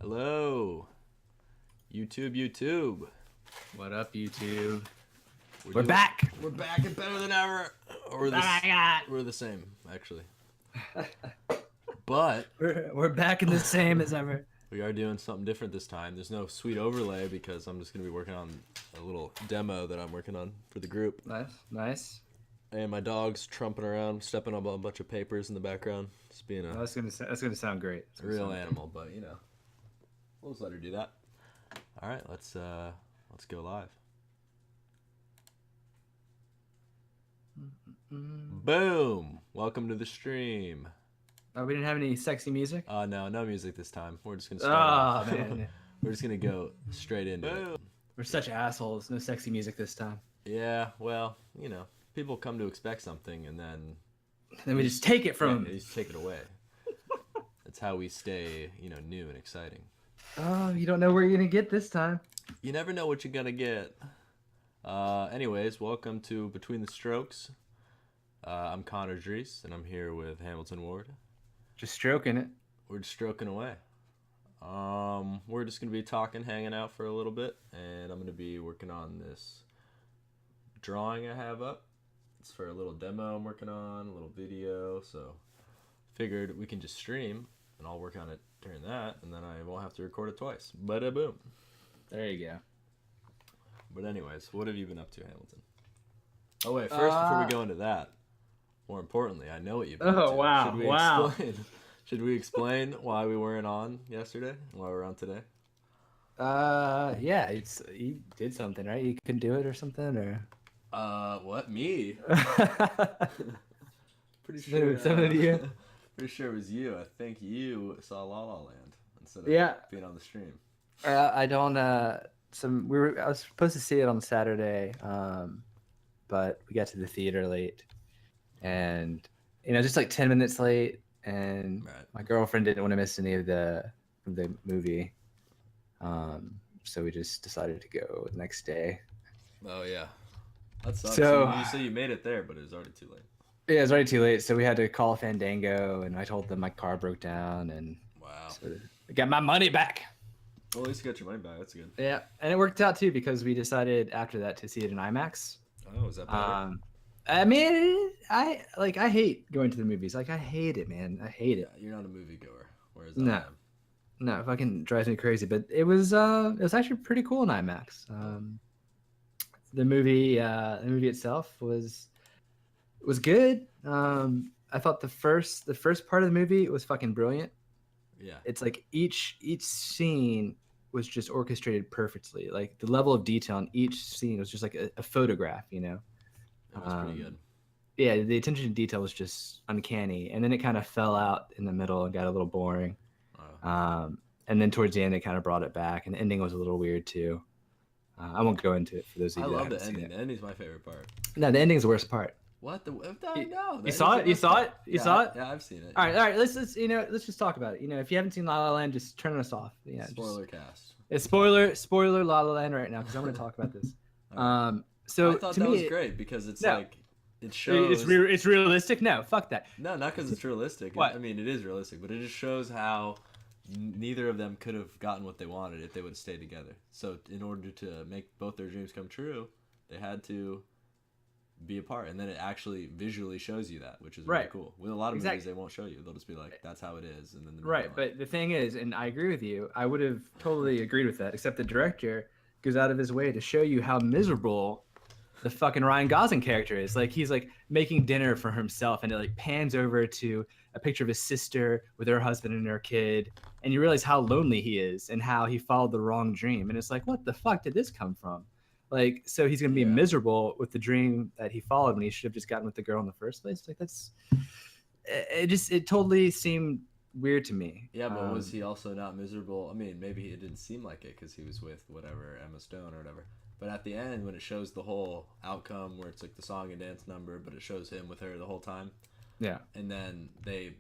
Hello, YouTube. What up, YouTube? We're back. We're back and better than ever. We're the same, actually. But We're back in the same as ever. we are doing something different this time. There's no sweet overlay because I'm just going to be working on a little demo that I'm working on for the group. Nice. And my dog's trumping around, stepping on a bunch of papers in the background. Just being a That's gonna sound great. real animal, but we'll just let her do that. All right, let's go live. Boom! Welcome to the stream. Oh, we didn't have any sexy music. No music this time. We're just gonna start. Oh man, We're just gonna go straight into it. we're such assholes. No sexy music this time. Yeah, well, people come to expect something, and then We just take it from they them. just take it away. That's how we stay, new and exciting. Oh, you don't know where you're gonna get this time. You never know what you're gonna get. Anyways, welcome to Between the Strokes. I'm Connor Dries, and I'm here with Hamilton Ward. Just stroking it. We're just stroking away. We're just gonna be talking, hanging out for a little bit, and I'm gonna be working on this drawing I have up. It's for a little demo I'm working on, a little video. So figured we can just stream, and I'll work on it during that, and then I won't have to record it twice. Bada boom. There you go. But anyways, what have you been up to, Hamilton? Oh wait, first before we go into that, more importantly, I know what you've been up to. Oh wow! Should we Wow. explain? Should we explain why we weren't on yesterday? Why we're on today? Yeah. You did something, right? You couldn't do it or something, or. What? Me? Pretty Some sure. of you. Pretty sure it was you. I think you saw La La Land instead of being on the stream. I don't. I was supposed to see it on Saturday, but we got to the theater late, and just like 10 minutes late, and Right. my girlfriend didn't want to miss any of the movie, so we just decided to go the next day. Oh yeah, that sucks. So- You say you made it there, but it was already too late. Yeah, it was already too late, so we had to call Fandango, and I told them my car broke down, and Wow. so I got my money back. Well, at least you got your money back. That's good. Yeah, and it worked out too because we decided after that to see it in IMAX. Oh, is that better? I mean, I hate going to the movies. Like, I hate it, man. I hate it. You're not a moviegoer, whereas No. I am. No, it fucking drives me crazy. But it was actually pretty cool in IMAX. The movie itself was good. I thought the first part of the movie was fucking brilliant. Yeah. It's like each scene was just orchestrated perfectly. Like the level of detail in each scene was just like a photograph, It was pretty good. Yeah, the attention to detail was just uncanny, and then it kind of fell out in the middle and got a little boring. And then towards the end, it kind of brought it back, and the ending was a little weird too. I won't go into it for those of I you that love the haven't seen ending. it. The ending's my favorite part. No, the ending's the worst part. What the? You- No. you saw it? You saw it? You saw it? Yeah, I've seen it. All right. Let's just talk about it. If you haven't seen La La Land, just turn us off. Yeah, Spoiler cast. It's spoiler La La Land right now because I'm going to talk about this. So I thought to that me, was great because it's No. like it shows. it's realistic. No, fuck that. No, not because it's realistic. What? I mean, it is realistic, but it just shows how neither of them could have gotten what they wanted if they would have stayed together. So in order to make both their dreams come true, they had to be apart, and then it actually visually shows you that, which is really Right. cool. With a lot of movies, Exactly. they won't show you. They'll just be like, "That's how it is," and then the Right, but the thing is, and I agree with you, I would have totally agreed with that, except the director goes out of his way to show you how miserable the fucking Ryan Gosling character is. Like, he's like making dinner for himself, and it like pans over to a picture of his sister with her husband and her kid, and you realize how lonely he is and how he followed the wrong dream. And it's like, what the fuck did this come from? Like, so he's gonna be miserable with the dream that he followed when he should have just gotten with the girl in the first place. Like, it totally seemed weird to me. Yeah, but was he also not miserable? I mean, maybe it didn't seem like it because he was with whatever, Emma Stone or whatever. But at the end, when it shows the whole outcome, where it's like the song and dance number, but it shows him with her the whole time, Yeah. and then they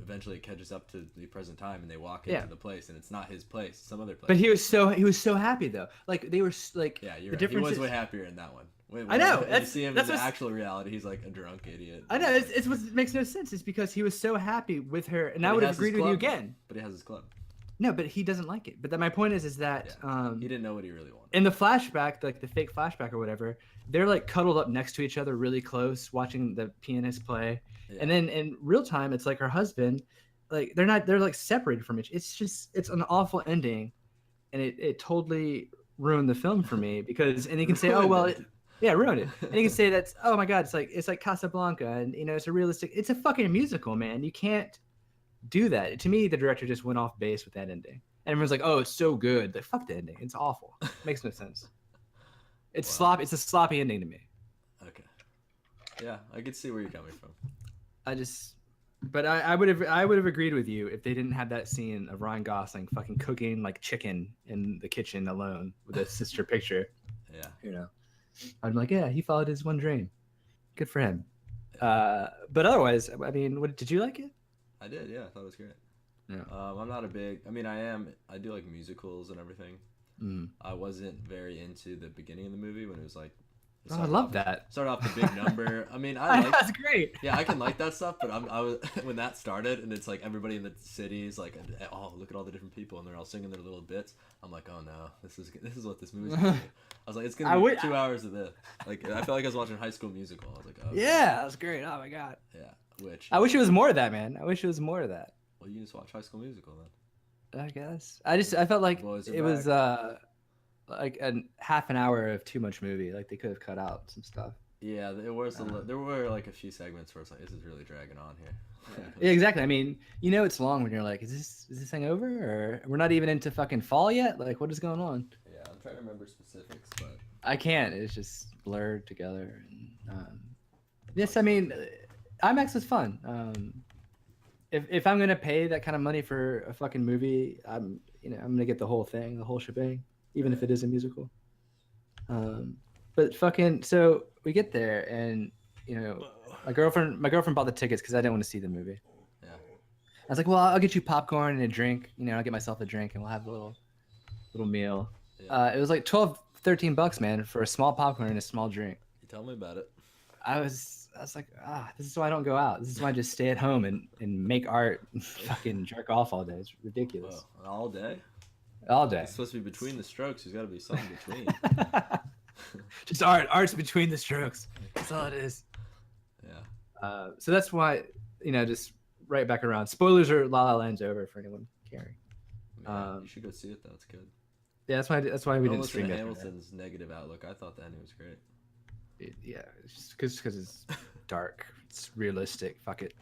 eventually catches up to the present time, and they walk into the place, and it's not his place, it's some other place. But he was so happy though. Like, they were like, yeah, you're the right. He difference was is- way happier in that one. I know, You that's- see him that's in the what's- actual reality, he's like a drunk idiot. I know it's what makes no sense. Is because he was so happy with her, and I But he would have has his agreed with you club. again. But he has his club. No, but he doesn't like it. But my point is that He didn't know what he really wanted. in the flashback, like the fake flashback or whatever, they're like cuddled up next to each other, really close, watching the pianist play. Yeah. And then in real time, it's like her husband, like they're like separated from each. It's an awful ending, and it totally ruined the film for me because and you can say, oh well, ruined it. And you can say that's oh my god, it's like Casablanca, and you know it's a realistic, it's a fucking musical, man. You can't do that. To me, the director just went off base with that ending. And everyone's like, "Oh, it's so good." Like, fuck the ending. It's awful. It makes no sense. It's sloppy. It's a sloppy ending to me. Okay. Yeah, I could see where you're coming from. But I would have agreed with you if they didn't have that scene of Ryan Gosling fucking cooking like chicken in the kitchen alone with a sister picture. Yeah. You know, I'm like, yeah, he followed his one dream. Good for him. But otherwise, I mean, what did you like it? I did. Yeah, I thought it was great. Yeah. I'm not a big. I mean, I do like musicals and everything. I wasn't very into the beginning of the movie when it was like. Oh, I love that. Started off the big number. I mean, I like. That's great. Yeah, I can like that stuff, but I was when that started and it's like everybody in the city is like, oh, look at all the different people and they're all singing their little bits. I'm like, oh no, this is what this movie's gonna be. I was like, it's gonna be 2 hours of this. Like, I felt like I was watching High School Musical. I was like, oh. Yeah, that was great. Oh my god. Yeah, I wish it was more of that, man. I wish it was more of that. Well, you just watch High School Musical then. I guess. I felt like it was like a half an hour of too much movie. Like they could have cut out some stuff. Yeah, there were like a few segments where it's like, this is really dragging on here. Yeah, exactly. I mean, you know, it's long when you're like, is this thing over, or we're not even into fucking fall yet? Like, what is going on? Yeah, I'm trying to remember specifics, but I can't. It's just blurred together. And, yes, I mean, IMAX is fun. If I'm gonna pay that kind of money for a fucking movie, I'm gonna get the whole thing, the whole shebang, even if it is a musical. But fucking, so we get there, and you know, my girlfriend bought the tickets because I didn't want to see the movie. Yeah. I was like, well, I'll get you popcorn and a drink. You know, I'll get myself a drink, and we'll have a little meal. Yeah. It was like $13, man, for a small popcorn and a small drink. You tell me about it. I was like, this is why I don't go out. This is why I just stay at home and make art and fucking jerk off all day. It's ridiculous. Whoa, all day? All day. It's supposed to be between the strokes. There's got to be something between. Just art's between the strokes. That's all it is. Yeah. So that's why, just right back around. Spoilers are La La Land's over for anyone caring. You should go see it though. It's good. Yeah, that's why we didn't stream it. Hamilton's negative outlook. I thought the ending was great. It's just because it's dark. It's realistic. Fuck it.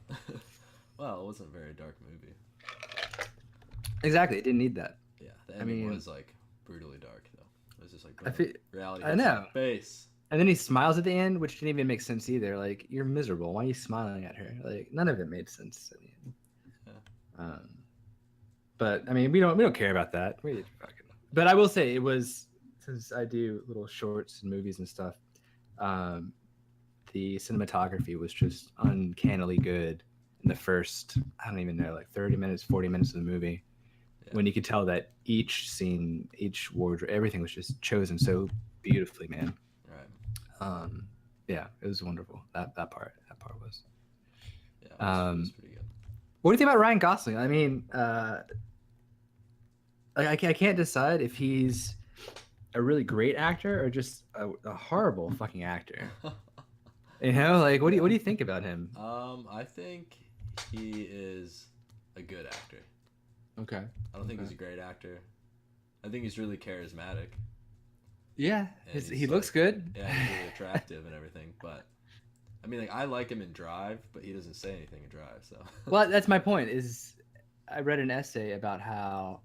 Well, it wasn't a very dark movie. Exactly. It didn't need that. Yeah, the ending was like brutally dark though. It was just like reality. I know. Base. And then he smiles at the end, which didn't even make sense either. Like, you're miserable. Why are you smiling at her? Like, none of it made sense at the end. Yeah. But I mean, we don't care about that. But I will say it was, since I do little shorts and movies and stuff. The cinematography was just uncannily good in the first, I don't even know, like 30 minutes, 40 minutes of the movie. Yeah. When you could tell that each scene, each wardrobe, everything was just chosen so beautifully, man. Right. Yeah, it was wonderful. That part was. Yeah, it was pretty good. What do you think about Ryan Gosling? I mean, I can't decide if he's a really great actor or just a horrible fucking actor. You know, like what do you think about him? I think he is a good actor. Okay. I don't think he's a great actor. I think he's really charismatic. Yeah, he looks good. Yeah, he's really attractive and everything. But I mean, like I like him in Drive, but he doesn't say anything in Drive. So. Well, that's my point. Is I read an essay about how,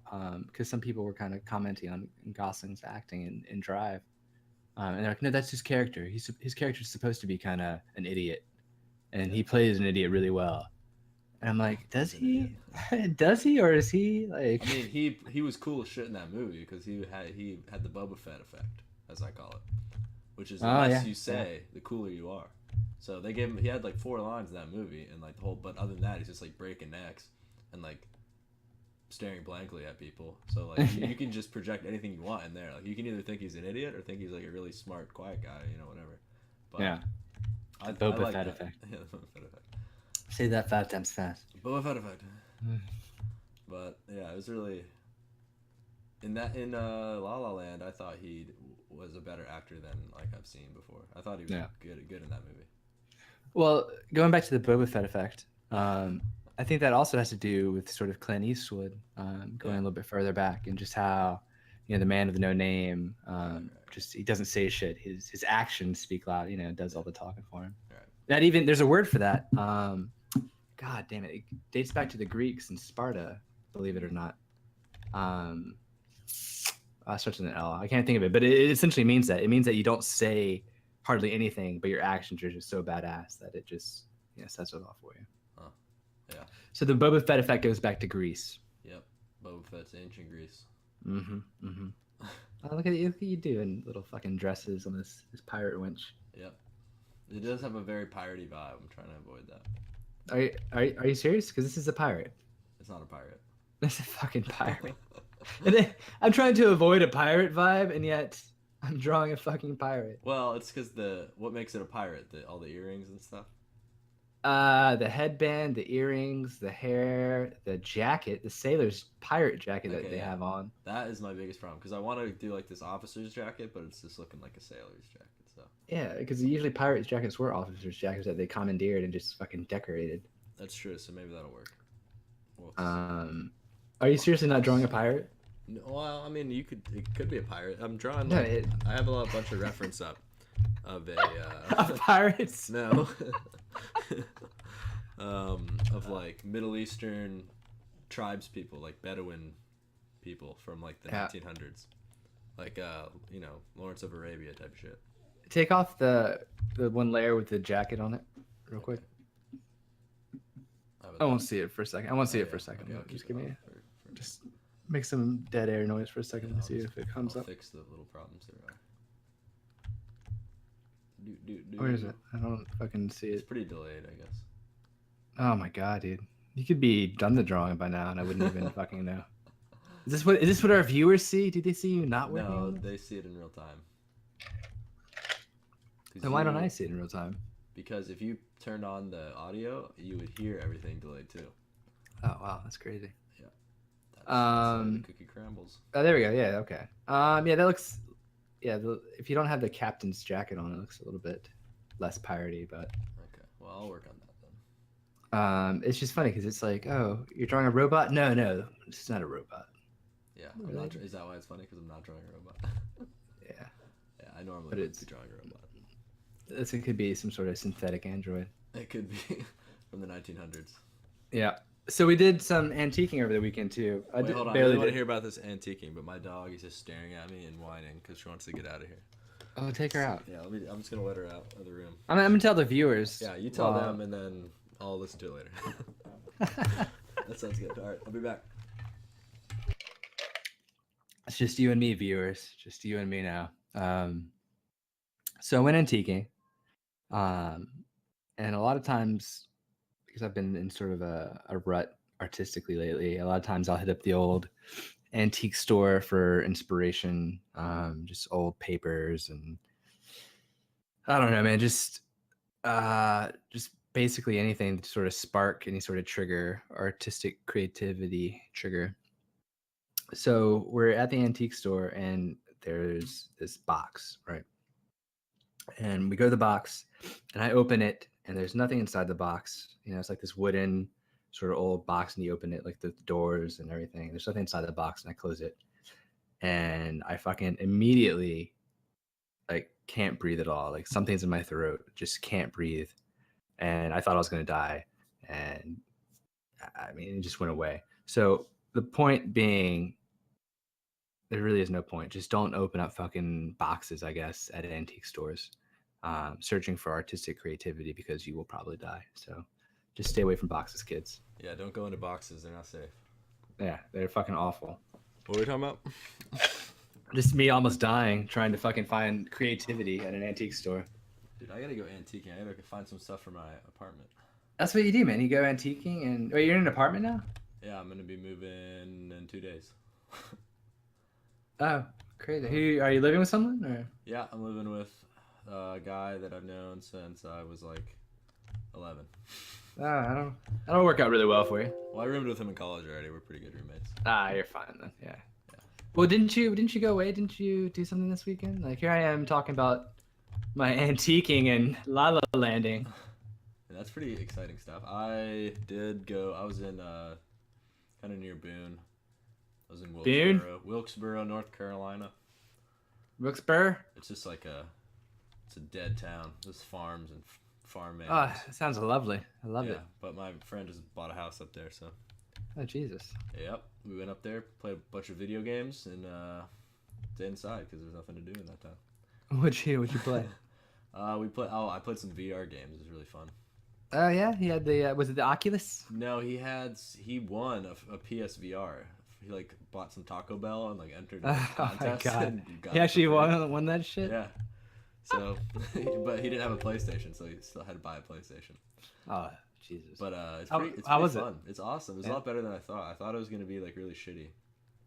because some people were kind of commenting on Gosling's acting in Drive, and they're like, no, that's his character. His character's supposed to be kind of an idiot, and he plays an idiot really well. And I'm like, does he? Does he, or is he like? I mean, he was cool as shit in that movie because he had the Boba Fett effect, as I call it, which is the less you say, the cooler you are. So they gave him. He had like 4 lines in that movie, and like the whole. But other than that, he's just like breaking necks and like staring blankly at people. So like you can just project anything you want in there. Like you can either think he's an idiot or think he's like a really smart, quiet guy, whatever. But yeah. Boba Fett effect. Yeah, the Boba Fett effect. Say that 5 times fast. Boba Fett effect. But yeah, it was really in La La Land, I thought he was a better actor than like I've seen before. I thought he was Yeah. good in that movie. Well, going back to the Boba Fett effect, I think that also has to do with sort of Clint Eastwood going a little bit further back and just how, the man with no name, Right. just he doesn't say shit. His actions speak loud. Does all the talking for him. Right. That even there's a word for that. God damn it! It dates back to the Greeks in Sparta. Believe it or not. Starts with an L. I can't think of it, but it essentially means that. It means that you don't say hardly anything, but your actions are just so badass that it just sets it off for you. Huh. Yeah. So the Boba Fett effect goes back to Greece. Yep. Boba Fett's ancient Greece. Mm-hmm. Mm-hmm. Look at you doing little fucking dresses on this pirate winch. Yep. It does have a very piratey vibe. I'm trying to avoid that. Are you serious? Because this is a pirate. It's not a pirate. It's a fucking pirate. And then, I'm trying to avoid a pirate vibe, and yet I'm drawing a fucking pirate. Well, it's because what makes it a pirate? All the earrings and stuff. The headband, the earrings, the hair, the jacket, the sailor's pirate jacket that they have on. That is my biggest problem because I want to do like this officer's jacket, but it's just looking like a sailor's jacket. So yeah, because usually pirates' jackets were officers' jackets that they commandeered and just fucking decorated. That's true. So maybe that'll work. Are you seriously not drawing a pirate? No, well, I mean, it could be a pirate. I'm drawing. No, I have a bunch of reference up of of pirates. No. Of like Middle Eastern tribes people, like Bedouin people from like the 1900s, like Lawrence of Arabia type of shit. Take off the one layer with the jacket on it, real quick. I won't see it for a second. Okay, just give me just make some dead air noise for a second to see if it comes up. Fix the little problems there are. Where is it? I don't fucking see it. It's pretty delayed, I guess. Oh my god, dude! You could be done the drawing by now, and I wouldn't even fucking know. Is this what our viewers see? Do they see you not working? No, they see it in real time. Then why don't I see it in real time? Because if you turned on the audio, you would hear everything delayed too. Oh wow, that's crazy. Yeah. That's the cookie crumbles. Oh, there we go. Yeah, okay. Yeah, that looks. Yeah, if you don't have the captain's jacket on, it looks a little bit less piratey, but. Okay, well, I'll work on that then. It's just funny because it's like, oh, you're drawing a robot? No, it's not a robot. Yeah, I'm not. Is that why it's funny? Because I'm not drawing a robot. Yeah. Yeah, I normally would be drawing a robot. It could be some sort of synthetic android. It could be from the 1900s. Yeah. So we did some antiquing over the weekend too. Wait, hold on. I really want to hear about this antiquing, but my dog is just staring at me and whining because she wants to get out of here. Oh, take her out. Yeah, I'm just gonna let her out of the room. I'm gonna tell the viewers. Yeah, you tell them, and then I'll listen to it later. That sounds good. All right, I'll be back. It's just you and me, viewers. Just you and me now. So I went antiquing, and a lot of times, because I've been in sort of a rut artistically lately, a lot of times I'll hit up the old antique store for inspiration, just old papers and I don't know, man, just basically anything to sort of spark any sort of trigger, artistic creativity trigger. So we're at the antique store and there's this box, right? And we go to the box and I open it and there's nothing inside the box. It's like this wooden sort of old box and you open it, like the doors and everything. There's nothing inside the box and I close it. And I fucking immediately like can't breathe at all. Like something's in my throat, just can't breathe. And I thought I was going to die. And I mean, it just went away. So the point being, there really is no point. Just don't open up fucking boxes, I guess, at antique stores, searching for artistic creativity because you will probably die. So just stay away from boxes, kids. Yeah, don't go into boxes. They're not safe. Yeah, they're fucking awful. What were we talking about? Just me almost dying trying to fucking find creativity at an antique store. Dude, I gotta go antiquing. I gotta find some stuff for my apartment. That's what you do, man. You go antiquing and... Wait, you're in an apartment now? Yeah, I'm gonna be moving in 2 days. Oh, crazy. Who are you living with someone? Or? Yeah, I'm living with a guy that I've known since I was like 11. I don't work out really well for you. Well, I roomed with him in college already. We're pretty good roommates. You're fine then. Yeah. Well, didn't you go away? Didn't you do something this weekend? Like here I am talking about my antiquing and La La Landing. And that's pretty exciting stuff. I did go. I was in kind of near Boone. I was in Boone? Wilkesboro, North Carolina. Wilkes-Barre? It's just like it's a dead town. There's farms and farmlands. Oh, that sounds lovely. I love it. But my friend just bought a house up there, so. Oh Jesus. Yep, we went up there, played a bunch of video games, and stayed inside because there's nothing to do in that time. What'd you play? I played some VR games. It was really fun. Oh yeah, he had the was it the Oculus? No, he won a PSVR. He like bought some Taco Bell and like entered a contest. Oh my God. And got He actually won that shit? Yeah. So, but he didn't have a PlayStation, so he still had to buy a PlayStation. Oh Jesus. But it's How pretty was it? fun. It's awesome. It was a lot better than I thought. I thought it was gonna be like really shitty,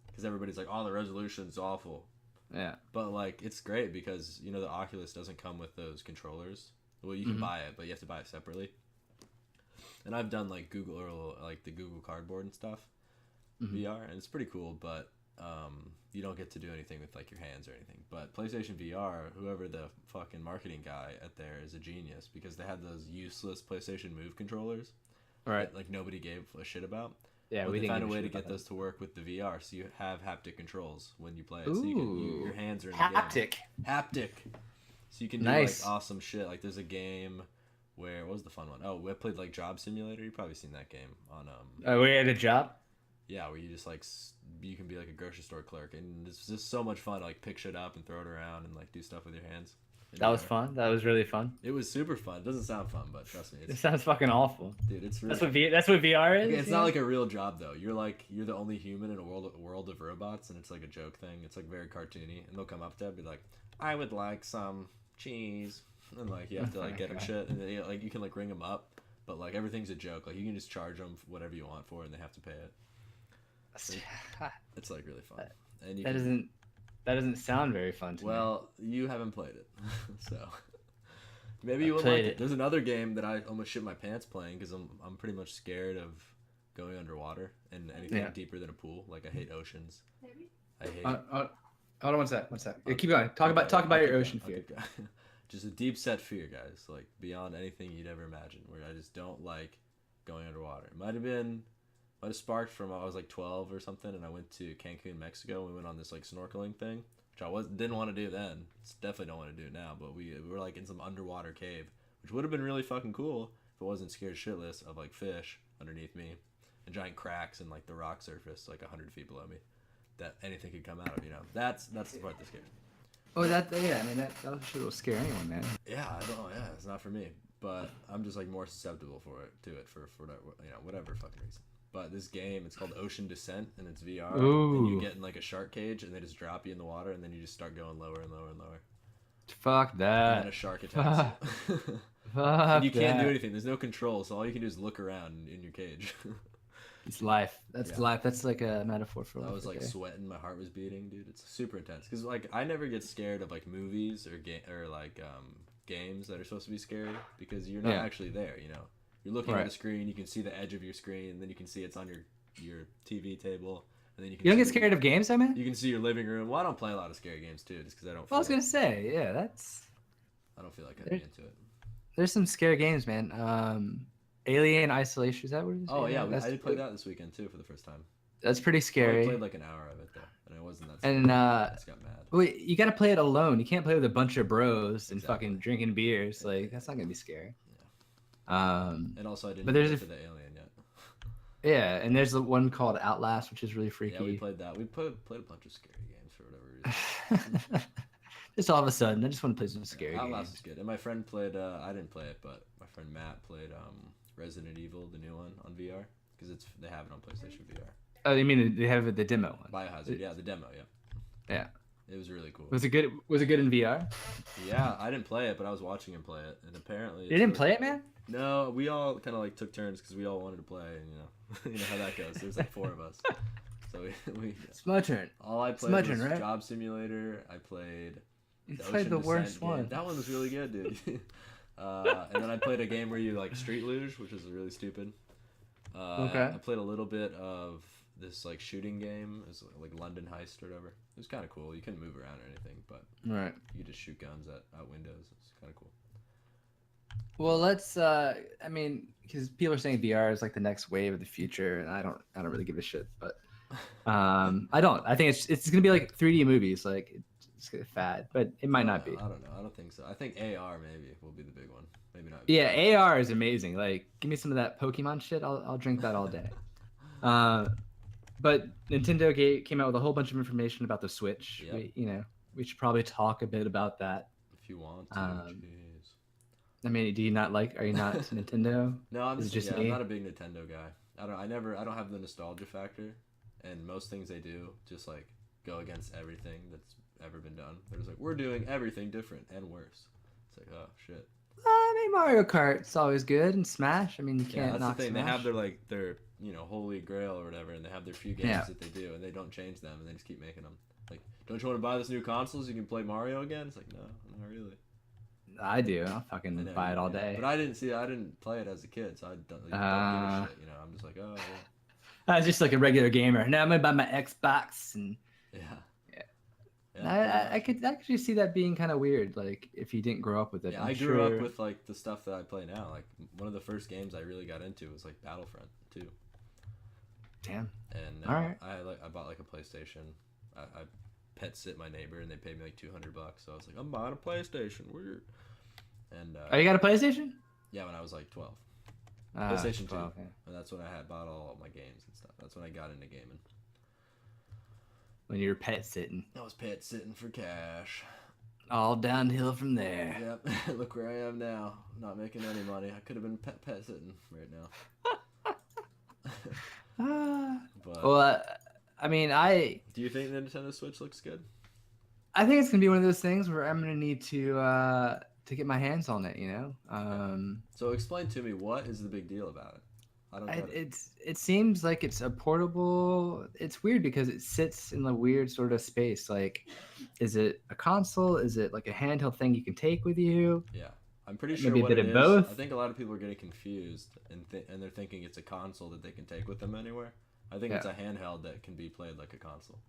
because everybody's like, "Oh, the resolution's awful." Yeah. But like, it's great because the Oculus doesn't come with those controllers. Well, you can buy it, but you have to buy it separately. And I've done like Google or like the Google Cardboard and stuff, VR, and it's pretty cool. But you don't get to do anything with like your hands or anything. But PlayStation VR, whoever the fucking marketing guy at there is a genius, because they had those useless PlayStation Move controllers, Right. that, like nobody gave a shit about. Yeah, But we they didn't found a give way to shit get about those to work with the VR, so you have haptic controls when you play it. that. So Ooh. your hands are in Haptic. the game. Haptic. So you can do Nice. like awesome shit. Like there's a game where, what was the fun one? Oh, we played like Job Simulator. You've probably seen that game on We had a job. yeah, where you just like you can be like a grocery store clerk, and it's just so much fun to like pick shit up and throw it around and like do stuff with your hands. That was fun. That was really fun. It was super fun. It doesn't sound fun, but trust me, It it's sounds fucking awful. dude, it's really That's what VR is. okay, it's yeah? not like a real job though. You're the only human in a world of robots, and it's like a joke thing. It's like very cartoony, and they'll come up to it and be like, "I would like some cheese," and like you have to like get them shit, and then like you can like ring them up, but like everything's a joke. Like you can just charge them whatever you want for it, and they have to pay it. It's like really fun, and you that doesn't sound very fun to me. well, you haven't played it, so maybe you I would played like it. it. There's another game that I almost shit my pants playing because I'm pretty much scared of going underwater and anything deeper than a pool. Like I hate oceans. I hate. Hold on one sec. Yeah, keep going. Talk about your ocean fear. Just a deep set fear, guys. Like beyond anything you'd ever imagine. Where I just don't like going underwater. It might have sparked from I was like 12 or something, and I went to Cancun, Mexico. And we went on this like snorkeling thing, which I didn't want to do then. Definitely don't want to do it now. But we were like in some underwater cave, which would have been really fucking cool if I wasn't scared shitless of like fish underneath me and giant cracks in like the rock surface like 100 feet below me that anything could come out of. That's the part that scares me. Oh, that shit will scare anyone, man. Yeah, I don't. Yeah, it's not for me. But I'm just like more susceptible to it for whatever fucking reason. But this game, it's called Ocean Descent, and it's VR. Ooh. And you get in like a shark cage, and they just drop you in the water, and then you just start going lower and lower and lower. Fuck And that. then a shark attacks you. Fuck And you can't that. do anything. There's no control, so all you can do is look around in your cage. It's life. That's Yeah. life. That's like a metaphor for life. I was like okay. sweating, my heart was beating, dude. It's super intense because like I never get scared of like movies or games that are supposed to be scary because you're not actually there. You're looking at the screen, you can see the edge of your screen, and then you can see it's on your TV table, and then you can. You don't get scared of games, though, man? You can see your living room. Well, I don't play a lot of scary games too, just because I don't. Well, I was gonna say, yeah, I don't feel like I'd be into it. There's some scary games, man. Alien Isolation, is that what it is? Oh yeah, I did play that this weekend too for the first time. That's pretty scary. I played like an hour of it though, and it wasn't that. And I just got mad. wait, you gotta play it alone. You can't play with a bunch of bros and fucking drinking beers. Like that's not gonna be scary. And also, I didn't but there's get to the alien yet. Yeah, and there's the one called Outlast, which is really freaky. Yeah, we played that. We played a bunch of scary games for whatever reason. Just all of a sudden, I just want to play some scary Outlast games. is good. And my friend played. I didn't play it, but my friend Matt played Resident Evil, the new one, on VR because they have it on PlayStation VR. Oh, you mean they have the demo one? Biohazard, yeah, the demo, yeah. Yeah. It was really cool. Was it good? Was it good in VR? Yeah, I didn't play it, but I was watching him play it, and apparently. You didn't play it, man? No, we all kind of like took turns because we all wanted to play, and you know how that goes. There's like 4 of us, so we. It's my turn. All I played was right? Job Simulator. I played. You played the worst one. That one was really good, dude. And then I played a game where you like street luge, which is really stupid. Okay. I played a little bit of this like shooting game. It was like London Heist or whatever. It was kind of cool. You couldn't move around or anything, but Right. you could just shoot guns at windows. It's kind of cool. Well, let's. I mean, because people are saying VR is like the next wave of the future, and I don't really give a shit. But I don't. I think it's gonna be like 3D movies, like it's a fad, but it might not be. I don't know. I don't think so. I think AR maybe will be the big one. Maybe not. Yeah, AR is amazing. Like, give me some of that Pokemon shit. I'll drink that all day. But Nintendo came out with a whole bunch of information about the Switch. Yep. We should probably talk a bit about that. If you want to. Jeez. I mean, are you not Nintendo? No, I'm just I'm not a big Nintendo guy. I don't have the nostalgia factor, and most things they do just like go against everything that's ever been done. They're just like, we're doing everything different and worse. It's like, oh shit. I mean, Mario Kart's always good, and Smash. I mean, you can't that's knock the thing. Smash. They have their holy grail or whatever, and they have their few games that they do, and they don't change them, and they just keep making them. Like, don't you want to buy this new console so you can play Mario again? It's like, no, not really. I do. I'll fucking buy it all day. But I didn't play it as a kid, so I don't give a shit. I'm just like, oh. Well. I was just like a regular gamer. Now I'm gonna buy my Xbox, and I could actually see that being kind of weird. Like if you didn't grow up with it. Yeah, I grew up with like the stuff that I play now. Like one of the first games I really got into was like Battlefront 2. Damn. And all right. I bought like a PlayStation. I pet sit my neighbor, and they paid me like $200. So I was like, I'm buying a PlayStation. Weird. And oh, you got a PlayStation? Yeah, when I was like 12. PlayStation 2. Okay. And that's when I had bought all my games and stuff. That's when I got into gaming. When you were pet sitting. I was pet sitting for cash. All downhill from there. Yep. Look where I am now. Not making any money. I could have been pet sitting right now. But, well, I mean, do you think the Nintendo Switch looks good? I think it's gonna be one of those things where I'm gonna need to get my hands on it. So explain to me, what is the big deal about it? I don't get it. It seems like it's a portable. It's weird because it sits in the weird sort of space. Like, is it a console? Is it like a handheld thing you can take with you? Yeah, I'm pretty sure maybe what a bit it of is. both. I think a lot of people are getting confused and they're thinking it's a console that they can take with them anywhere. I think it's a handheld that can be played like a console.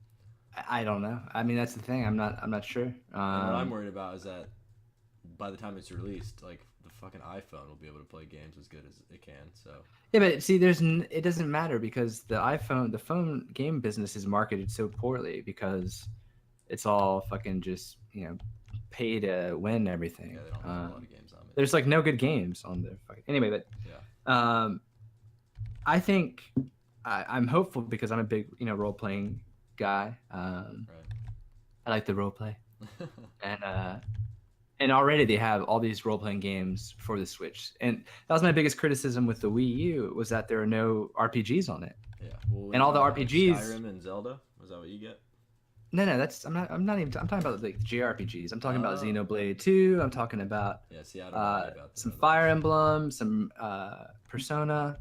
I don't know. I mean, that's the thing. I'm not sure. And what I'm worried about is that by the time it's released, like the fucking iPhone will be able to play games as good as it can. So yeah, but see, it doesn't matter because the phone game business is marketed so poorly because it's all fucking just pay to win everything. Yeah, they don't have a lot of games on it. There's like no good games on the fucking anyway. But yeah, I think I'm hopeful because I'm a big role playing guy. Right. I like the role play, and already they have all these role playing games for the Switch, and that was my biggest criticism with the Wii U was that there are no RPGs on it. Yeah, well, and all the RPGs. Like Skyrim and Zelda, was that what you get? No, that's I'm not even. I'm talking about like JRPGs. I'm talking about Xenoblade 2. I'm talking about I don't know about some Fire Emblem, some Persona.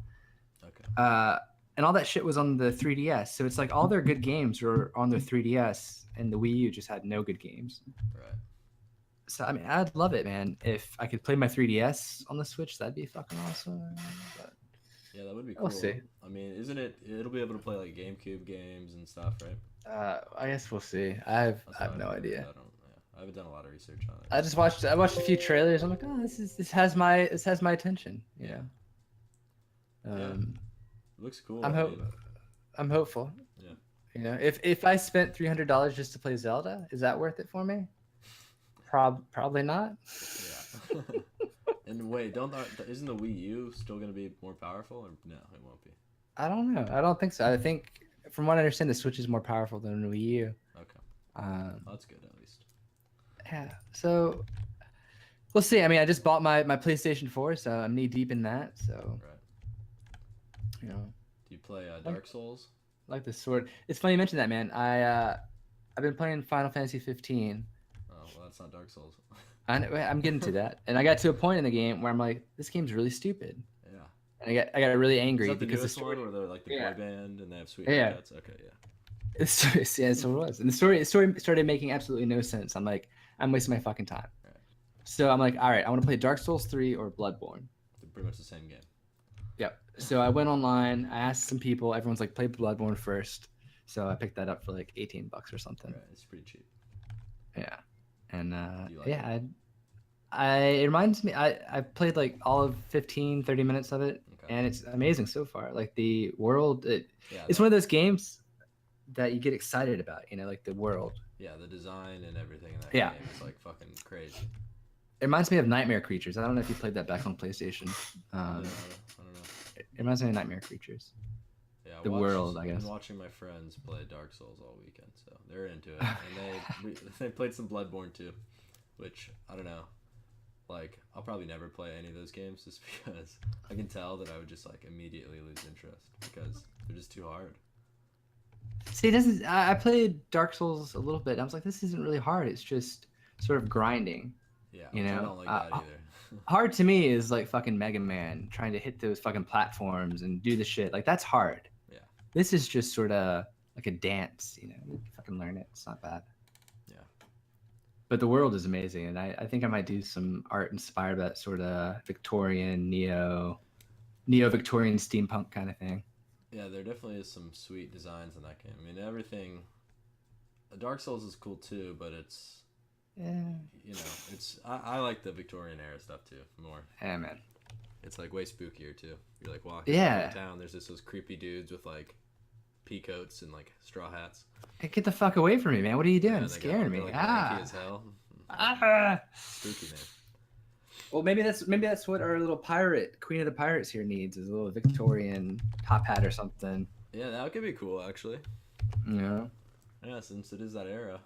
Okay. And all that shit was on the 3DS. So it's like all their good games were on their 3DS, and the Wii U just had no good games. Right. So I mean, I'd love it, man. If I could play my 3DS on the Switch, that'd be fucking awesome. But yeah, that would be cool. We'll see. I mean, isn't it? It'll be able to play like GameCube games and stuff, right? I guess we'll see. I have no idea. I haven't done a lot of research on it. I watched a few trailers. I'm like, oh, this has my attention. Yeah. It looks cool. I'm hopeful. Yeah. If I spent $300 just to play Zelda, is that worth it for me? Probably not. Yeah. And wait, isn't the Wii U still going to be more powerful, or no? It won't be. I don't know. I don't think so. I think, from what I understand, the Switch is more powerful than the Wii U. Okay. That's good at least. Yeah. So we'll see. I mean, I just bought my PlayStation 4, so I'm knee deep in that. So. Right. Do you play Dark Souls? Like the sword. It's funny you mention that, man. I've been playing Final Fantasy 15. Oh well, that's not Dark Souls. I'm getting to that, and I got to a point in the game where I'm like, this game's really stupid. Yeah. And I got really angry Is that the because newest the story, one where they're like the boy band and they have sweet yeah. haircuts? Okay, yeah. Yeah, so it was, and the story started making absolutely no sense. I'm like, I'm wasting my fucking time. Right. So I'm like, all right, I want to play Dark Souls 3 or Bloodborne. They're pretty much the same game. Yep. So I went online. I asked some people. Everyone's like, play Bloodborne first. So I picked that up for like $18 or something. Right, it's pretty cheap. Yeah. And Do you like yeah, it? it reminds me. I've played like all of 15, 30 minutes of it, Okay. and it's amazing so far. Like the world, Yeah, it's one of those games that you get excited about. Like the world. yeah, the design and everything in that Yeah. game is like fucking crazy. It reminds me of Nightmare Creatures. I don't know if you played that back on PlayStation. No, I don't know. It reminds me of Nightmare Creatures. Yeah, The world, I I've guess. been watching my friends play Dark Souls all weekend, so they're into it, and they played some Bloodborne too, which I don't know. Like, I'll probably never play any of those games just because I can tell that I would just like immediately lose interest because they're just too hard. See, this is I played Dark Souls a little bit. I was like, this isn't really hard. It's just sort of grinding. Yeah, You which I know, don't like that either. hard to me is like fucking Mega Man trying to hit those fucking platforms and do the shit. Like that's hard. Yeah. This is just sort of like a dance. You fucking learn it. It's not bad. Yeah. But the world is amazing, and I think I might do some art inspired by that sort of Victorian neo-Victorian steampunk kind of thing. Yeah, there definitely is some sweet designs in that game. I mean, everything. Dark Souls is cool too, but it's Yeah. I like the Victorian era stuff too more. Yeah, man. It's like way spookier too. You're like walking Yeah. through town. There's just those creepy dudes with like pea coats and like straw hats. Hey, get the fuck away from me, man. What are you doing? Yeah, It's scaring me. they're, like lanky as hell. Ah. Spooky, man. Well, maybe that's what our little pirate, Queen of the Pirates here needs, is a little Victorian top hat or something. Yeah, that could be cool actually. Yeah. Yeah, since it is that era.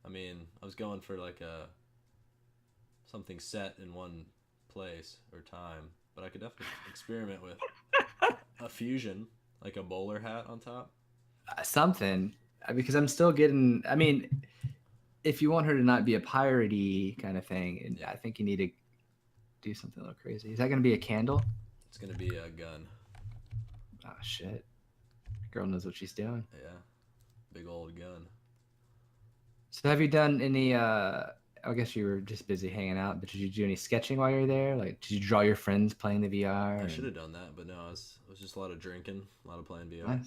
I mean, I was going for like something set in one place or time, but I could definitely experiment with a fusion, like a bowler hat on top. Something, because I'm still getting. I mean, if you want her to not be a piratey kind of thing, I think you need to do something a little crazy. Is that going to be a candle? It's gonna be a gun. Oh shit! Girl knows what she's doing. Yeah, big old gun. So have you done any? I guess you were just busy hanging out, but did you do any sketching while you were there? Like, did you draw your friends playing the VR? I should have done that, but no, it was just a lot of drinking, a lot of playing VR.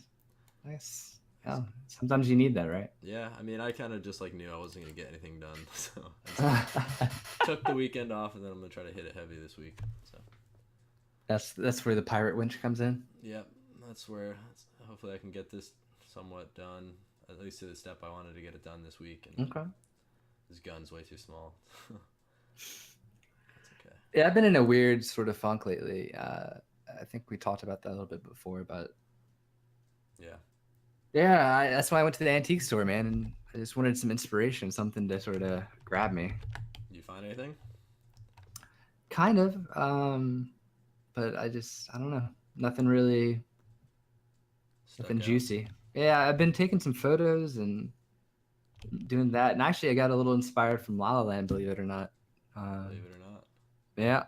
Nice. Yeah, sometimes you need that, right? Yeah, I mean, I kind of just like knew I wasn't gonna get anything done, so I took the weekend off, and then I'm gonna try to hit it heavy this week. So that's where the pirate winch comes in. Yep, that's where hopefully I can get this somewhat done, at least to the step I wanted to get it done this week. And Okay. this gun's way too small. That's okay. Yeah, I've been in a weird sort of funk lately. I think we talked about that a little bit before, but Yeah. yeah, that's why I went to the antique store, man, and I just wanted some inspiration, something to sort of grab me. You find anything? Kind of, but I don't know, nothing really, Stuck nothing out? juicy. Yeah, I've been taking some photos and doing that, and actually, I got a little inspired from La La Land, believe it or not. Believe it or not. Yeah,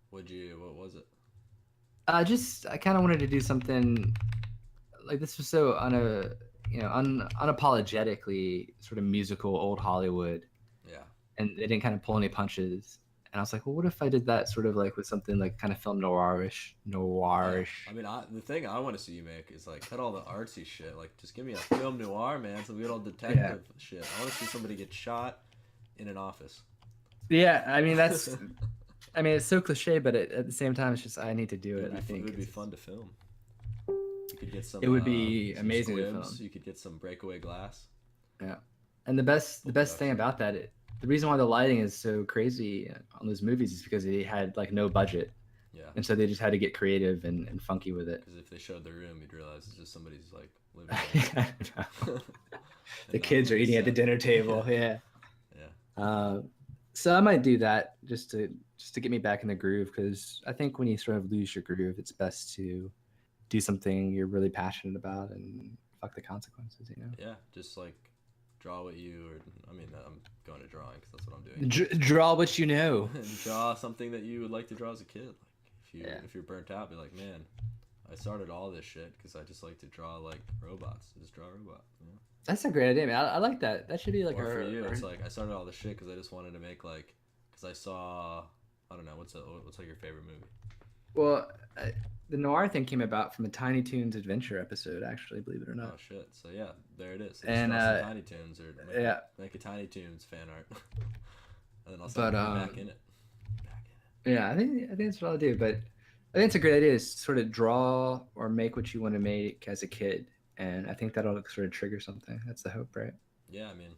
What was it? I kind of wanted to do something like this was so unapologetically sort of musical old Hollywood, Yeah. and they didn't kind of pull any punches. And I was like, well, what if I did that sort of like with something like kind of film noirish? I mean, the thing I want to see you make is like cut all the artsy shit. Like, just give me a film noir, man, some good old detective shit. I want to see somebody get shot in an office. Yeah, I mean it's so cliche, but at the same time, it's just I need to do it. I think it would be fun to film. You could get some. It would be some amazing to squibs. film. You could get some breakaway glass. Yeah, and the best thing about that, the reason why the lighting is so crazy on those movies is because they had like no budget. Yeah. And so they just had to get creative and funky with it. Because if they showed the room, you'd realize it's just somebody's like living room. The kids are eating at the dinner table. Yeah. Yeah. So I might do that just to get me back in the groove, because I think when you sort of lose your groove, it's best to do something you're really passionate about and fuck the consequences. Yeah. Just like draw what you I'm going to drawing because that's what I'm doing. Draw what you know. Draw something that you would like to draw as a kid. Like if you're burnt out, be like, man, I started all this shit because I just like to draw like robots. Just draw a robot. You know? That's a great idea, man. I like that. That should be like for you. It's like I started all this shit because I just wanted to make like, because I saw, I don't know, what's like your favorite movie? Well, the noir thing came about from a Tiny Toons adventure episode, actually, believe it or Oh not. shit! So yeah, there it is. So just And draw some Tiny Toons or yeah, make a Tiny Toons fan art, and then I'll but be back in it. Back yeah, I think that's what I'll do. But I think it's a great idea to sort of draw or make what you want to make as a kid, and I think that'll sort of trigger something. That's the hope, right? in it. Yeah, I mean,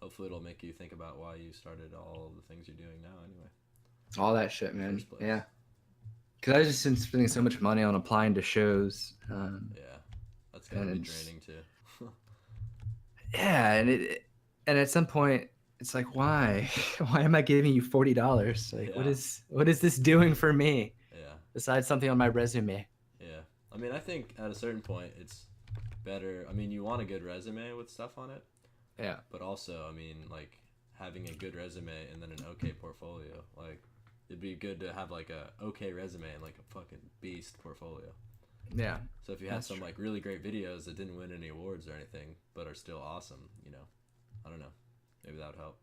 hopefully it'll make you think about why you started all the things you're doing now. Anyway, All that shit, in the man. first place. Yeah, because I was just been spending so much money on applying to shows. Yeah, that's gotta be And draining too. yeah, and at some point it's like, why? Why am I giving you $40? Like, Yeah. what is this doing for me? Yeah. Besides something on my resume. Yeah. I mean, I think at a certain point it's better. I mean, you want a good resume with stuff on it, Yeah. but also, I mean, like having a good resume and then an okay portfolio. Like, it'd be good to have like a okay resume and like a fucking beast portfolio. Yeah. So if you had That's some true. like really great videos that didn't win any awards or anything, but are still awesome, I don't know, maybe that would help.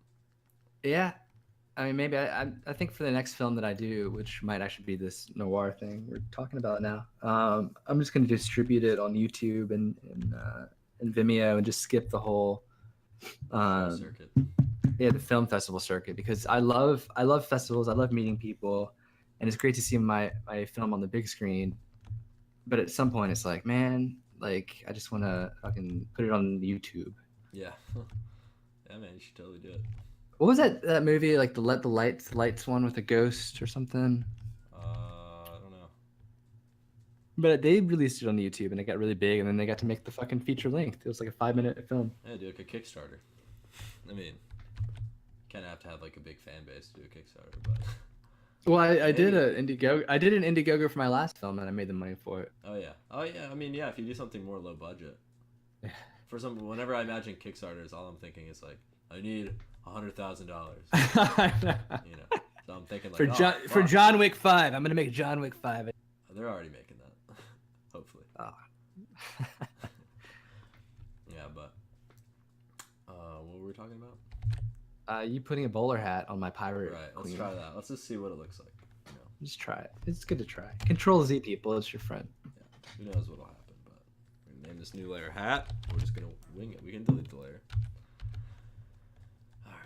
Yeah. I mean, maybe I think for the next film that I do, which might actually be this noir thing we're talking about now, I'm just going to distribute it on YouTube and Vimeo and just skip the whole Film um, circuit. yeah, the film festival circuit, because I love festivals. I love meeting people, and it's great to see my film on the big screen. But at some point, it's like, man, like I just want to fucking put it on YouTube. Yeah. Yeah, man, you should totally do it. What was that movie, like the Let the Lights one with a ghost or something? I don't know. But they released it on YouTube and it got really big, and then they got to make the fucking feature length. It was like a 5 minute film. Yeah, do like a Kickstarter. I mean, kind of have to have like a big fan base to do a Kickstarter, but Well, I did maybe. a Indiegogo. I did an Indiegogo for my last film, and I made the money for it. Oh yeah. Oh yeah. I mean, yeah. If you do something more low budget, for some, whenever I imagine Kickstarters, all I'm thinking is like, I need $100,000. You know. So I'm thinking like, For oh, John for fuck. John Wick 5, I'm gonna make John Wick 5. They're already making that. Hopefully. Oh. Yeah, but what were we talking about? You putting a bowler hat on my pirate Right. Let's queen. try that. Let's just see what it looks like. Just try it. It's good to try. Control Z, people. It's your friend. Yeah. Who knows what'll happen? But we're gonna name this new layer hat. We're just gonna wing it. We can delete the layer. All right.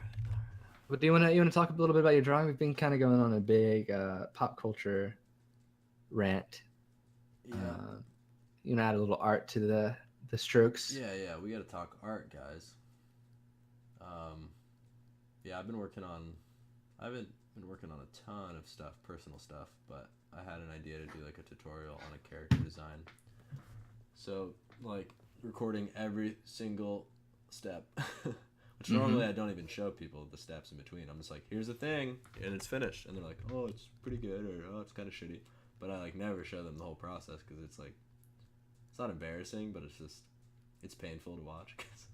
But do you wanna talk a little bit about your drawing? We've been kind of going on a big pop culture rant. Yeah. You know, add a little art to the strokes. Yeah. We gotta talk art, guys. Yeah. I haven't been working on a ton of stuff, personal stuff, but I had an idea to do like a tutorial on a character design. So like recording every single step, which normally I don't even show people the steps in between. I'm just like, here's the thing, and it's finished, and they're like, oh, it's pretty good, or oh, it's kind of shitty. But I like never show them the whole process because it's like, it's not embarrassing, but it's painful to watch because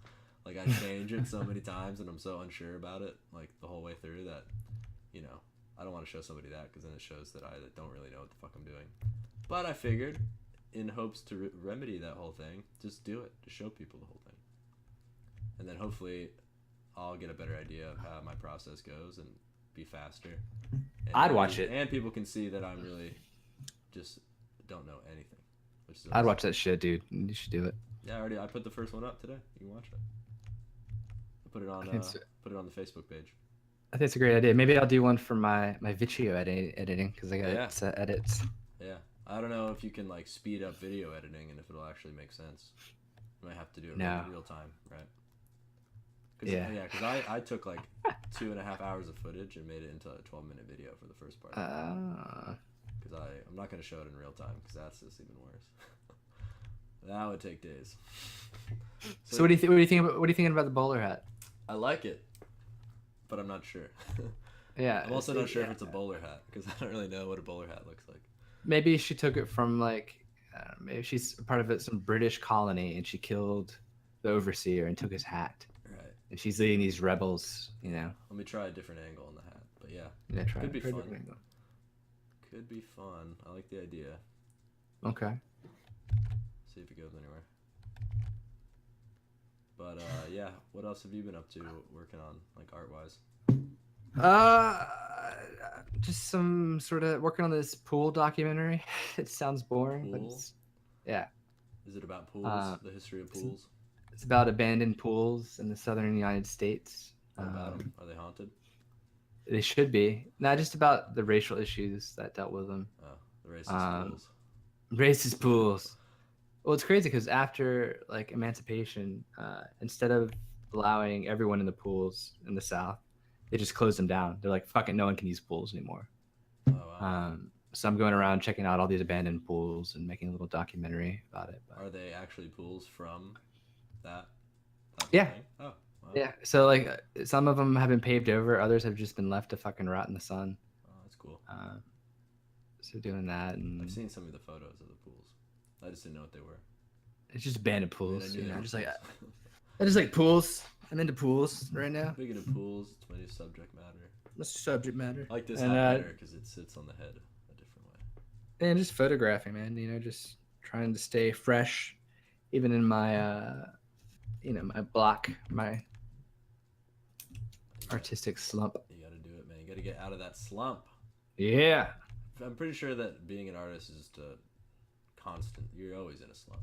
like I change it so many times and I'm so unsure about it like the whole way through that, I don't want to show somebody that because then it shows that I don't really know what the fuck I'm doing. But I figured, in hopes to remedy that whole thing, just do it, just show people the whole thing, and then hopefully I'll get a better idea of how my process goes and be faster. And I'd watch it. and people can see that I'm really just don't know anything. Which is I'd watch that shit, dude. You should do it. Yeah, I put the first one up today. You can watch it. I put it on put it on the Facebook page. I think it's a great idea. Maybe I'll do one for my video editing, because I got Yeah. set edits. Yeah, I don't know if you can like speed up video editing and if it'll actually make sense. You might have to do it No. in real time, right? Yeah. Because I took like 2.5 hours of footage and made it into a 12-minute video for the first part. Because I'm not gonna show it in real time because that's just even worse. That would take days. So what do you think about the bowler hat? I like it, but I'm not sure. Yeah. I'm also not sure if it's a bowler hat because I don't really know what a bowler hat looks like. Maybe she took it from like, maybe she's part of some British colony and she killed the overseer and took his hat. Right. And she's leading these rebels, you know. Let me try a different angle on the hat, but yeah. Yeah, try Could be try a fun. different angle. Could be fun. I like the idea. Okay. See if it goes anywhere. But yeah, what else have you been up to working on, like art-wise? Uh, just some sort of working on this pool documentary. It sounds boring, but Pool? yeah. Is it about pools? The history of It's, pools? it's about abandoned pools in the southern United States. What about them? Are they haunted? They should be. Not just about the racial issues that dealt with them. Oh, the racist pools. Racist pools. Well, it's crazy because after like emancipation, instead of allowing everyone in the pools in the South, they just closed them down. They're like, "Fuck it, no one can use pools anymore." Oh, wow. So I'm going around checking out all these abandoned pools and making a little documentary about it. But... Are they actually pools from that Yeah. thing? Oh, wow. Yeah. So like some of them have been paved over, others have just been left to fucking rot in the sun. Oh, that's cool. So doing that, and I've seen some of the photos of the pools. I just didn't know what they were. it's just abandoned I mean, I pools. knew You they know, were just like pools. I just like pools. I'm into pools right now. Speaking of pools, it's my new subject matter. What's the subject matter? I like this And, hat better because it sits on the head a different way. And just photographing, man. You know, just trying to stay fresh, even in my, my block, my artistic slump. You got to do it, man. You got to get out of that slump. Yeah. I'm pretty sure that being an artist is just a constant. You're always in a slump.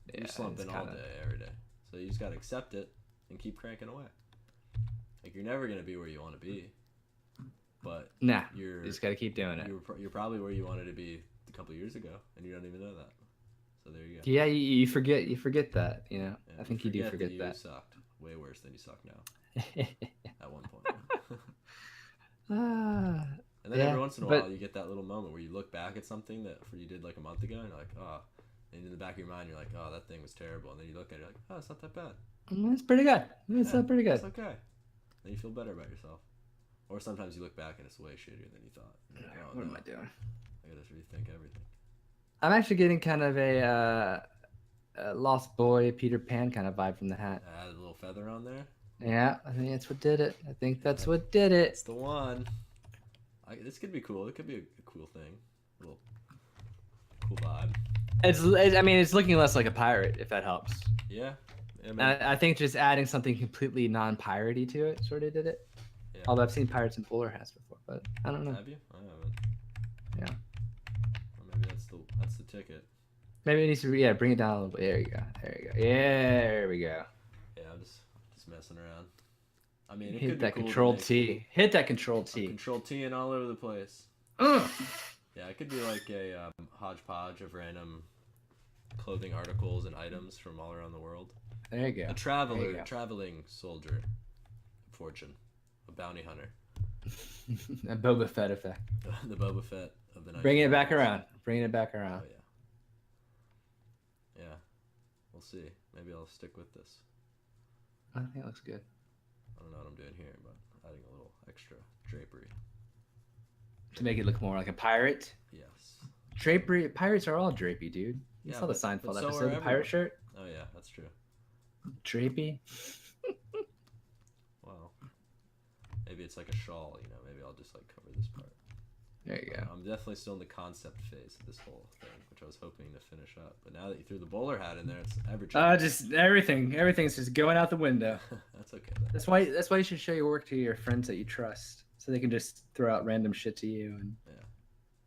Yeah, You're slumping all day, every day. So you just got to accept it and keep cranking away. Like, you're never going to be where you want to be. But nah, you just got to keep doing it. You're probably where you wanted to be a couple of years ago, and you don't even know that. So there you go. Yeah, you forget that, you know. Yeah, I think you do forget that. You sucked. Way worse than you suck now. At one point. And then every once in a while, you get that little moment where you look back at something that you did like a month ago, and you're like, oh. And in the back of your mind, you're like, oh, that thing was terrible. And then you look at it, you're like, oh, it's not that bad. It's pretty good. It's not pretty good. It's okay. Then you feel better about yourself. Or sometimes you look back and it's way shittier than you thought. Like, oh, what am I doing? I gotta rethink everything. I'm actually getting kind of a Lost Boy, Peter Pan kind of vibe from the hat. Add a little feather on there. Yeah, I think that's what did it. I think that's what did it. It's the one. This could be cool. It could be a cool thing. A little cool vibe. It's looking less like a pirate, if that helps. Yeah. I think just adding something completely non-piratey to it sort of did it. Yeah. Although I've seen pirates in bowler hats before, but I don't know. Have you? I haven't. Yeah. Or maybe that's the ticket. Maybe it needs to bring it down a little bit. There you go. There you go. Yeah, there we go. Yeah, I'm just messing around. I mean, it hit could that be cool Control T. Hit that Control T. Control T and all over the place. Yeah, it could be like a hodgepodge of random clothing articles and items from all around the world. There you go. A traveling soldier, fortune, a bounty hunter. A Boba Fett effect. The Boba Fett of the night. Bringing it back around. Bringing it back around. Oh yeah. Yeah, we'll see. Maybe I'll stick with this. I think it looks good. I don't know what I'm doing here, but adding a little extra drapery. To make it look more like a pirate? Yes. Drapery. Pirates are all drapey, dude. You saw the Seinfeld so episode, the pirate shirt? Oh, yeah, that's true. Drapey? Wow. Maybe it's like a shawl, you know? Maybe I'll just like cover this part. There you go. I'm definitely still in the concept phase of this whole thing, which I was hoping to finish up. But now that you threw the bowler hat in there, it's ever-changing. Just everything's just going out the window. That's okay. Though. That's why you should show your work to your friends that you trust, so they can just throw out random shit to you and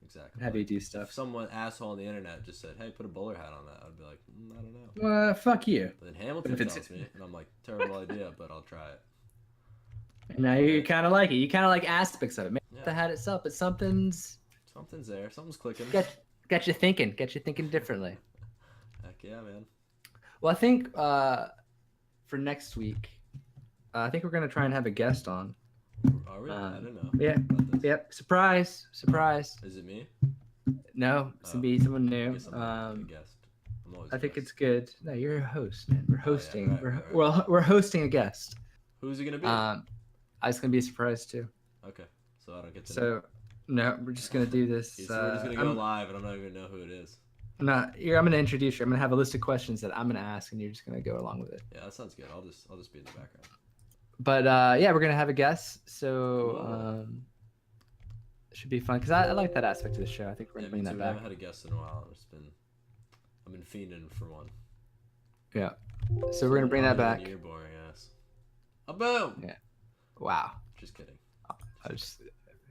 exactly. Have you do stuff. If someone asshole on the internet just said, "Hey, put a bowler hat on that," I'd be like, "I don't know." Fuck you. But then Hamilton tells me, and I'm like, "Terrible idea," but I'll try it. Now you kind of like it. You kind of like aspects of it. Maybe the hat itself, but something's there. Something's clicking. Got you thinking. Get you thinking differently. Heck yeah, man. Well, I think for next week, I think we're gonna try and have a guest on. Are we? I don't know. Yeah. Yep. Surprise. Is it me? No, it's gonna be someone new. I'm a guest. I'm always. I think it's good. No, you're a host, man. We're hosting. Oh, yeah, right. We're hosting a guest. Who's it gonna be? It's gonna be a surprise too. Okay, so I don't get to. So, no, we're just gonna do this. Okay, so we're just gonna go live, and I'm not even gonna know who it is. I'm gonna introduce you. I'm gonna have a list of questions that I'm gonna ask, and you're just gonna go along with it. Yeah, that sounds good. I'll just be in the background. But we're gonna have a guest, so it should be fun because I like that aspect of the show. I think we're gonna bring that back. I haven't had a guest in a while. I've been fiending for one. Yeah, so we're gonna bring that back. You're boring ass. A boom. Yeah. Wow. Just kidding. just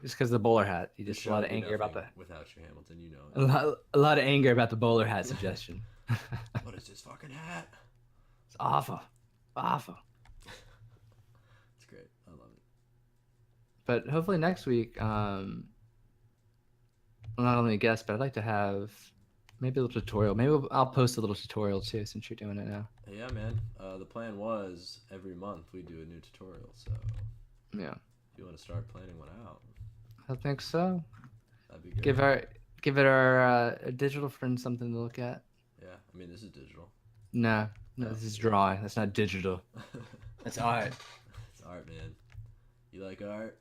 because the bowler hat. You just a lot of Show would be anger about nothing the without your Hamilton, you know a it. lot of anger about the bowler hat suggestion. What is this fucking hat? It's awful, awful. It's great. I love it. But hopefully next week, well, not only a guest, but I'd like to have maybe a little tutorial. Maybe I'll post a little tutorial too, since you're doing it now. Yeah, man. The plan was every month we do a new tutorial. So Yeah, if you want to start planning one out, I think so. that'd be great. Give our digital friends something to look at. Yeah, I mean this is digital. No, this is drawing. That's not digital. That's art. It's art, man. You like art?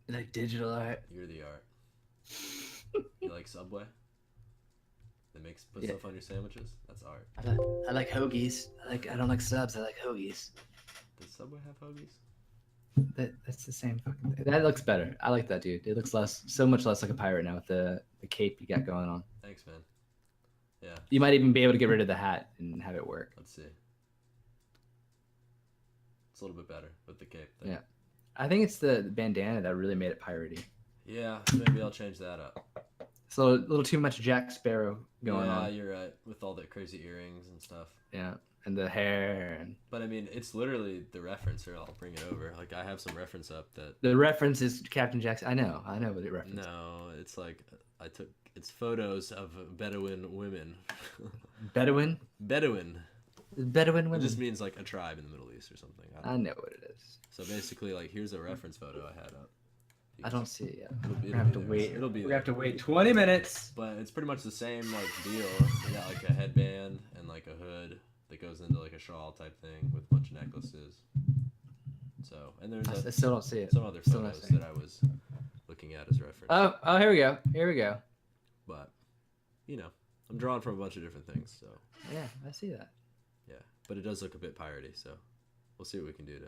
Like digital art. You're the art. You like Subway? That put stuff on your sandwiches? That's art. I like hoagies. I don't like subs. I like hoagies. Does Subway have hoagies? That's the same fucking thing. That looks better. I like that, dude. It looks so much less like a pirate now with the cape you got going on. Thanks, man. Yeah. You might even be able to get rid of the hat and have it work. Let's see. It's a little bit better with the cape thing. Yeah. I think it's the bandana that really made it piratey. Yeah, maybe I'll change that up. It's a little too much Jack Sparrow going on. Yeah, you're right. With all the crazy earrings and stuff. Yeah, and the hair. And But I mean, it's literally the reference here. I'll bring it over. Like, I have some reference up that. the reference is Captain Jackson. I know what it references. No, it's like it's photos of Bedouin women. Bedouin? Bedouin. Bedouin It women. just means like a tribe in the Middle East or something. I know what it is. So basically, like, here's a reference photo I had up. I don't see it yet. It'll We have to there. wait. It'll be We there. have to wait 20 minutes. But it's pretty much the same like deal. You got like a headband and like a hood that goes into like a shawl type thing with a bunch of necklaces. So and there's I still don't see it. some other Still not photos seeing that I was looking at as reference. Oh, here we go. Here we go. But you know, I'm drawing from a bunch of different things. So Yeah, I see that. yeah, but it does look a bit piratey. So we'll see what we can do to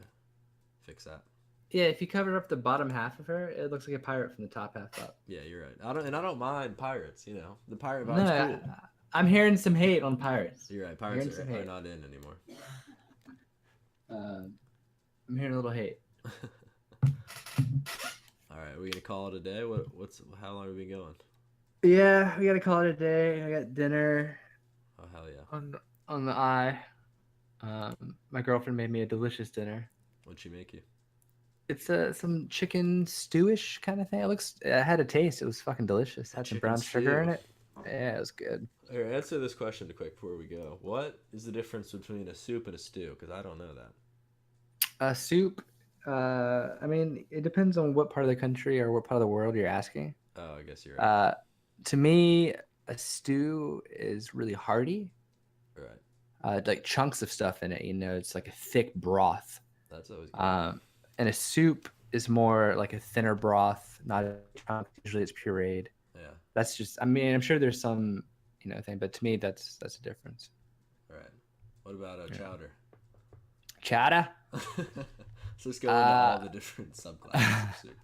fix that. Yeah, if you cover up the bottom half of her, it looks like a pirate from the top half up. Yeah, you're right. I don't mind pirates. You know, the pirate vibe's No, cool. I'm hearing some hate on pirates. You're right. Pirates hearing some are hate. not in anymore. I'm hearing a little hate. All right, are we gonna call it a day? How long have we been going? Yeah, we gotta call it a day. I got dinner Oh hell yeah! on the eye. My girlfriend made me a delicious dinner. What'd she make you? It's some chicken stewish kind of thing. I had a taste. It was fucking delicious. Had some Chicken brown sugar in stew. it. Yeah, it was good. All right, answer this question quick before we go. What is the difference between a soup and a stew? Because I don't know that. Soup. I mean, it depends on what part of the country or what part of the world you're asking. Oh, I guess you're right. To me, a stew is really hearty. Right. Like chunks of stuff in it. You know, it's like a thick broth. That's always good. And a soup is more like a thinner broth, not a chunk. Usually, it's pureed. Yeah. That's just. I mean, I'm sure there's some, thing, but to me, that's a difference. All right. What about a chowder? Chowder. So let's go into all the different subclasses of soup.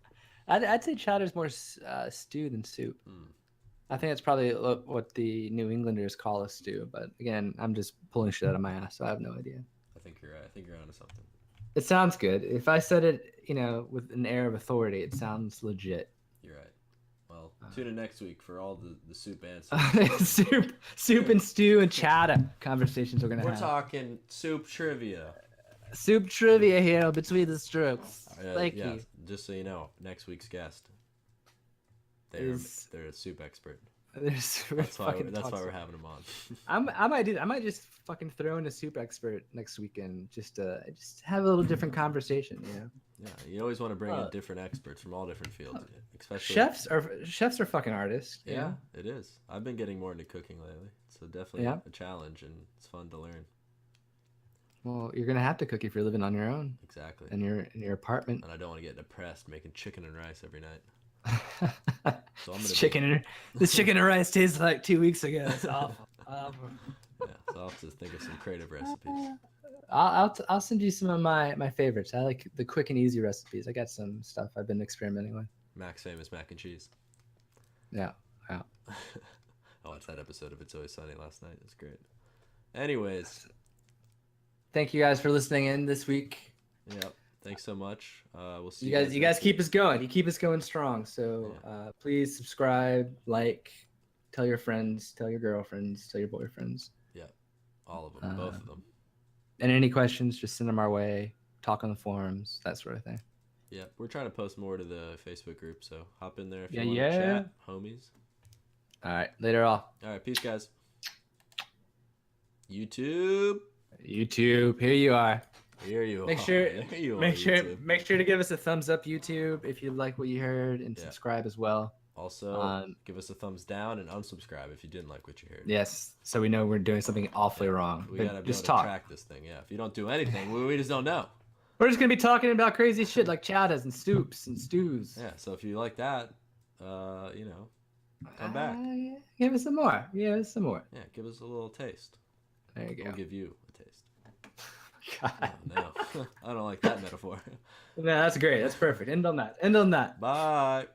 I'd say chowder's more stew than soup. I think that's probably what the New Englanders call a stew. But again, I'm just pulling shit out of my ass, so I have no idea. I think you're right. I think you're onto something. It sounds good. If I said it, with an air of authority, it sounds legit. You're right. Well, tune in next week for all the soup answers. soup and stew and chowder conversations we're gonna have. We're talking soup trivia. Soup trivia here between the strokes. Thank yeah, you. Just so you know, next week's guest, they're a soup expert. That's why we're having them on. I might just fucking throw in a soup expert next weekend just have a little different conversation, Yeah, you always want to bring in different experts from all different fields, especially chefs are fucking artists. Yeah, it is. I've been getting more into cooking lately, so definitely a challenge, and it's fun to learn. Well, you're gonna have to cook if you're living on your own. Exactly. In your apartment. And I don't want to get depressed making chicken and rice every night. So This chicken and rice tastes like 2 weeks ago. It's awful. Yeah, so I'll have to think of some creative recipes. I'll send you some of my favorites. I like the quick and easy recipes. I got some stuff I've been experimenting with. Mac's famous mac and cheese. Yeah. I watched that episode of It's Always Sunny last night. It was great. Anyways. Thank you guys for listening in this week. Yep. Thanks so much. We'll see You guys next keep week. us going. You keep us going strong. So please subscribe, like, tell your friends, tell your girlfriends, tell your boyfriends. Yeah, all of them, both of them. And any questions, just send them our way. Talk on the forums, that sort of thing. Yeah, we're trying to post more to the Facebook group, so hop in there if Yeah, you want to chat, homies. All right, later all. All right, peace, guys. YouTube, here you are. here you Make are. sure, There you make are, sure, YouTube. make sure to give us a thumbs up, YouTube, if you like what you heard, and subscribe as well. Also, give us a thumbs down and unsubscribe if you didn't like what you heard. Yes, so we know we're doing something awfully wrong. We gotta be able to track this thing. Yeah, if you don't do anything, we just don't know. We're just gonna be talking about crazy shit like chowders and soups and stews. Yeah, so if you like that, you know, come back. Give us some more. Give us some more. Yeah, give us a little taste. There you go. We'll give you a taste. God. Oh, no, I don't like that metaphor. No, that's great. That's perfect. End on that. Bye.